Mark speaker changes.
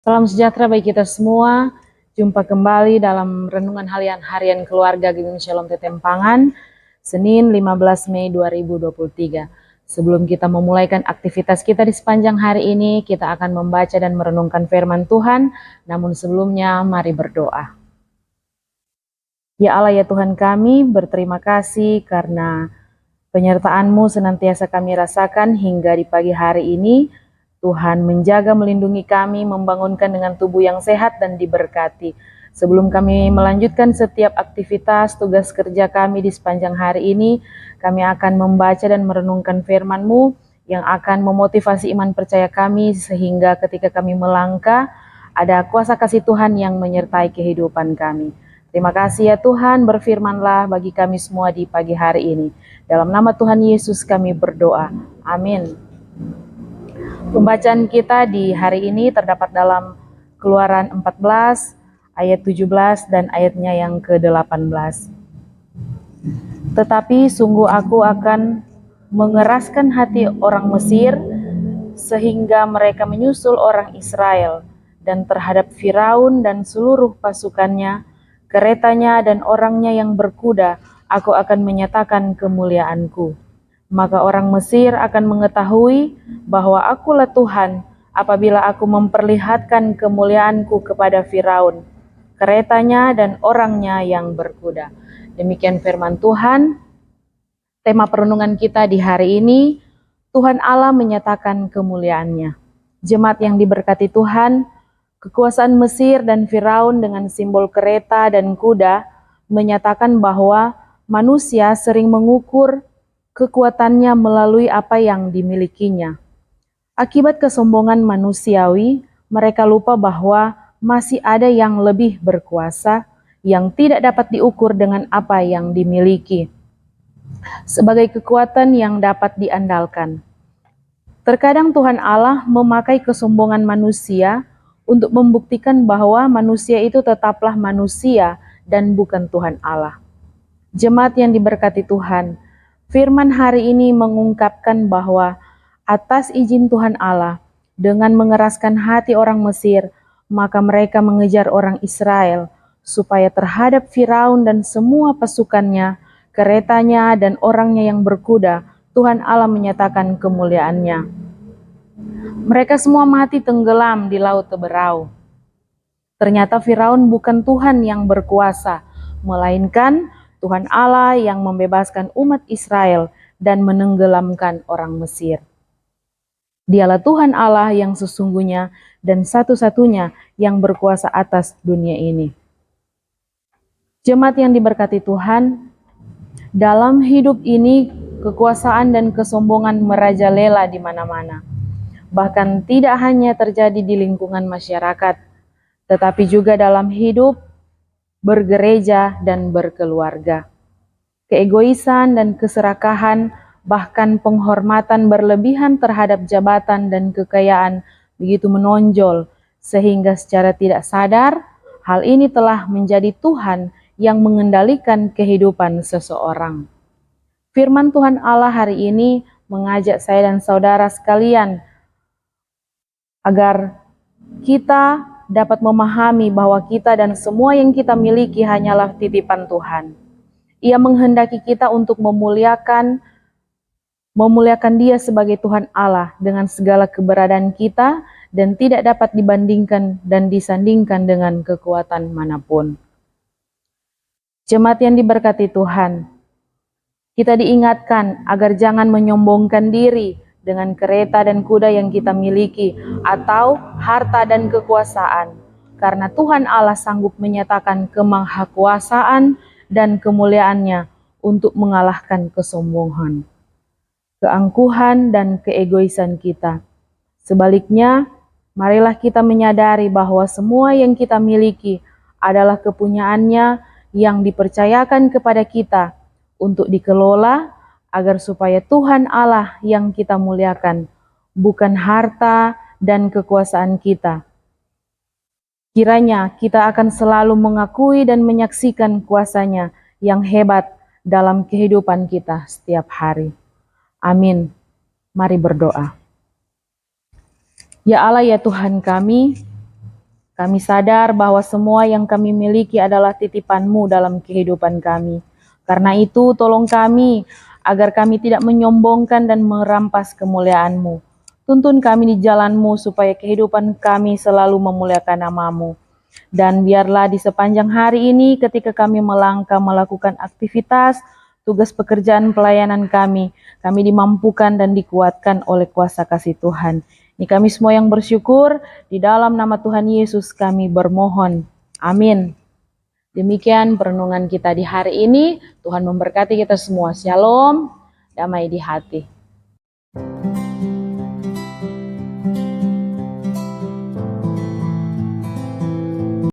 Speaker 1: Salam sejahtera bagi kita semua. Jumpa kembali dalam Renungan Harian Keluarga Gedung Shalom Tetempangan, Senin 15 Mei 2023. Sebelum kita memulaikan aktivitas kita di sepanjang hari ini, kita akan membaca dan merenungkan firman Tuhan. Namun sebelumnya, mari berdoa. Ya Allah, ya Tuhan kami, berterima kasih karena penyertaan-Mu senantiasa kami rasakan hingga di pagi hari ini. Tuhan menjaga, melindungi kami, membangunkan dengan tubuh yang sehat dan diberkati. Sebelum kami melanjutkan setiap aktivitas, tugas kerja kami di sepanjang hari ini, kami akan membaca dan merenungkan firman-Mu yang akan memotivasi iman percaya kami sehingga ketika kami melangkah, ada kuasa kasih Tuhan yang menyertai kehidupan kami. Terima kasih ya Tuhan, berfirmanlah bagi kami semua di pagi hari ini. Dalam nama Tuhan Yesus kami berdoa. Amin. Pembacaan kita di hari ini terdapat dalam Keluaran 14, ayat 17 dan ayatnya yang ke-18. Tetapi sungguh aku akan mengeraskan hati orang Mesir sehingga mereka menyusul orang Israel, dan terhadap Firaun dan seluruh pasukannya, keretanya dan orangnya yang berkuda, aku akan menyatakan kemuliaanku. Maka orang Mesir akan mengetahui bahwa akulah Tuhan apabila aku memperlihatkan kemuliaanku kepada Firaun, keretanya dan orangnya yang berkuda. Demikian firman Tuhan. Tema perenungan kita di hari ini, Tuhan Allah menyatakan kemuliaannya. Jemaat yang diberkati Tuhan, kekuasaan Mesir dan Firaun dengan simbol kereta dan kuda menyatakan bahwa manusia sering mengukur kekuatannya melalui apa yang dimilikinya. Akibat kesombongan manusiawi, mereka lupa bahwa masih ada yang lebih berkuasa yang tidak dapat diukur dengan apa yang dimiliki, sebagai kekuatan yang dapat diandalkan. Terkadang Tuhan Allah memakai kesombongan manusia untuk membuktikan bahwa manusia itu tetaplah manusia dan bukan Tuhan Allah. Jemaat yang diberkati Tuhan, firman hari ini mengungkapkan bahwa atas izin Tuhan Allah, dengan mengeraskan hati orang Mesir, maka mereka mengejar orang Israel, supaya terhadap Firaun dan semua pasukannya, keretanya dan orangnya yang berkuda, Tuhan Allah menyatakan kemuliaannya. Mereka semua mati tenggelam di laut Teberau. Ternyata Firaun bukan Tuhan yang berkuasa, melainkan Tuhan Allah yang membebaskan umat Israel dan menenggelamkan orang Mesir. Dialah Tuhan Allah yang sesungguhnya dan satu-satunya yang berkuasa atas dunia ini. Jemaat yang diberkati Tuhan, dalam hidup ini kekuasaan dan kesombongan merajalela di mana-mana. Bahkan tidak hanya terjadi di lingkungan masyarakat, tetapi juga dalam hidup bergereja dan berkeluarga. Keegoisan dan keserakahan, bahkan penghormatan berlebihan terhadap jabatan dan kekayaan begitu menonjol, sehingga secara tidak sadar, hal ini telah menjadi Tuhan yang mengendalikan kehidupan seseorang. Firman Tuhan Allah hari ini mengajak saya dan saudara sekalian agar kita dapat memahami bahwa kita dan semua yang kita miliki hanyalah titipan Tuhan. Ia menghendaki kita untuk memuliakan Dia sebagai Tuhan Allah dengan segala keberadaan kita dan tidak dapat dibandingkan dan disandingkan dengan kekuatan manapun. Jemaat yang diberkati Tuhan, kita diingatkan agar jangan menyombongkan diri dengan kereta dan kuda yang kita miliki, atau harta dan kekuasaan, karena Tuhan Allah sanggup menyatakan kemahakuasaan dan kemuliaannya untuk mengalahkan kesombongan, keangkuhan, dan keegoisan kita. Sebaliknya, marilah kita menyadari bahwa semua yang kita miliki adalah kepunyaannya yang dipercayakan kepada kita untuk dikelola agar supaya Tuhan Allah yang kita muliakan, bukan harta dan kekuasaan kita. Kiranya kita akan selalu mengakui dan menyaksikan kuasa-Nya yang hebat dalam kehidupan kita setiap hari. Amin. Mari berdoa. Ya Allah, ya Tuhan kami, Kami sadar bahwa semua yang kami miliki adalah titipan-Mu dalam kehidupan kami. Karena itu, tolong kami agar kami tidak menyombongkan dan merampas kemuliaan-Mu. Tuntun kami di jalan-Mu supaya kehidupan kami selalu memuliakan nama-Mu. Dan biarlah di sepanjang hari ini ketika kami melangkah melakukan aktivitas, tugas pekerjaan pelayanan kami dimampukan dan dikuatkan oleh kuasa kasih Tuhan. Ini kami semua yang bersyukur, di dalam nama Tuhan Yesus kami bermohon. Amin. Demikian perenungan kita di hari ini. Tuhan memberkati kita semua. Shalom, damai di hati.